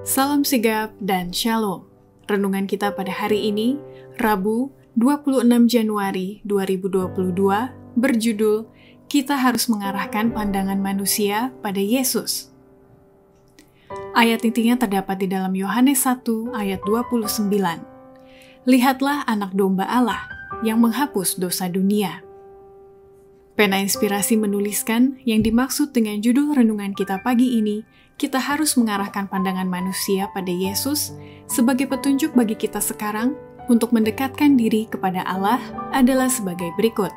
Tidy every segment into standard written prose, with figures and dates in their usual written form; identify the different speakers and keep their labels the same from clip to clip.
Speaker 1: Salam sigap dan shalom. Renungan kita pada hari ini, Rabu 26 Januari 2022, berjudul Kita Harus Mengarahkan Pandangan Manusia pada Yesus. Ayat intinya terdapat di dalam Yohanes 1 ayat 29. Lihatlah anak domba Allah yang menghapus dosa dunia. Pena Inspirasi menuliskan yang dimaksud dengan judul renungan kita pagi ini, kita harus mengarahkan pandangan manusia pada Yesus sebagai petunjuk bagi kita sekarang untuk mendekatkan diri kepada Allah adalah sebagai berikut.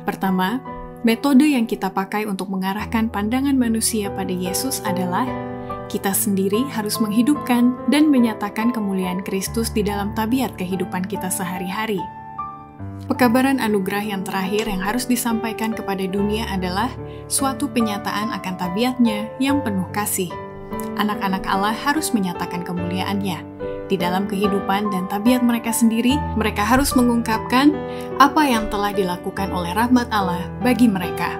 Speaker 1: Pertama, metode yang kita pakai untuk mengarahkan pandangan manusia pada Yesus adalah kita sendiri harus menghidupkan dan menyatakan kemuliaan Kristus di dalam tabiat kehidupan kita sehari-hari. Pekabaran anugerah yang terakhir yang harus disampaikan kepada dunia adalah suatu penyataan akan tabiatnya yang penuh kasih. Anak-anak Allah harus menyatakan kemuliaannya. Di dalam kehidupan dan tabiat mereka sendiri, mereka harus mengungkapkan apa yang telah dilakukan oleh rahmat Allah bagi mereka.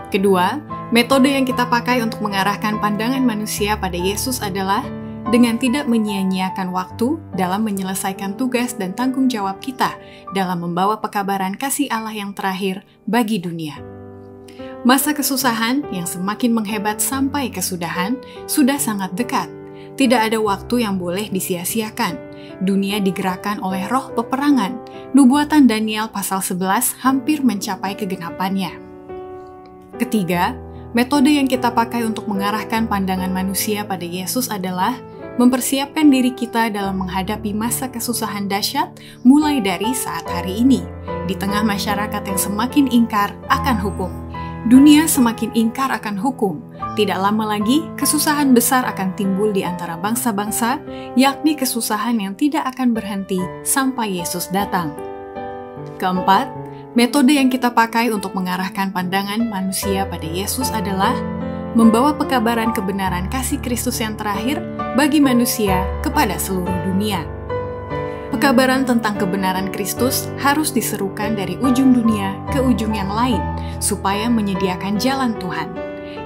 Speaker 1: Kedua, metode yang kita pakai untuk mengarahkan pandangan manusia pada Yesus adalah dengan tidak menyia-nyiakan waktu dalam menyelesaikan tugas dan tanggung jawab kita dalam membawa pekabaran kasih Allah yang terakhir bagi dunia. Masa kesusahan yang semakin menghebat sampai kesudahan sudah sangat dekat. Tidak ada waktu yang boleh disia-siakan. Dunia digerakkan oleh roh peperangan. Nubuatan Daniel pasal 11 hampir mencapai kegenapannya. Ketiga, metode yang kita pakai untuk mengarahkan pandangan manusia pada Yesus adalah mempersiapkan diri kita dalam menghadapi masa kesusahan dahsyat mulai dari saat hari ini, di tengah masyarakat yang semakin ingkar akan hukum. Dunia semakin ingkar akan hukum. Tidak lama lagi, kesusahan besar akan timbul di antara bangsa-bangsa, yakni kesusahan yang tidak akan berhenti sampai Yesus datang. Keempat, metode yang kita pakai untuk mengarahkan pandangan manusia pada Yesus adalah membawa pekabaran kebenaran kasih Kristus yang terakhir bagi manusia kepada seluruh dunia. Pekabaran tentang kebenaran Kristus harus diserukan dari ujung dunia ke ujung yang lain, supaya menyediakan jalan Tuhan.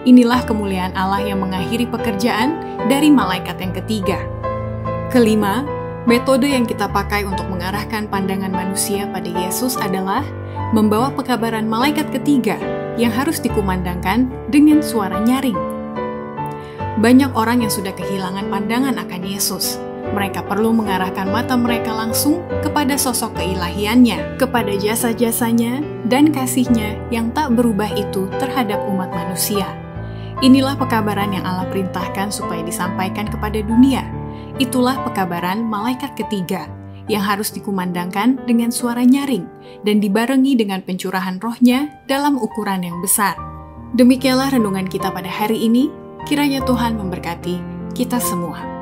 Speaker 1: Inilah kemuliaan Allah yang mengakhiri pekerjaan dari malaikat yang ketiga. Kelima, metode yang kita pakai untuk mengarahkan pandangan manusia pada Yesus adalah membawa pekabaran malaikat ketiga yang harus dikumandangkan dengan suara nyaring. Banyak orang yang sudah kehilangan pandangan akan Yesus. Mereka perlu mengarahkan mata mereka langsung kepada sosok keilahiannya, kepada jasa-jasanya dan kasihnya yang tak berubah itu terhadap umat manusia. Inilah pekabaran yang Allah perintahkan supaya disampaikan kepada dunia. Itulah pekabaran malaikat ketiga yang harus dikumandangkan dengan suara nyaring dan dibarengi dengan pencurahan rohnya dalam ukuran yang besar. Demikianlah renungan kita pada hari ini. Kiranya Tuhan memberkati kita semua.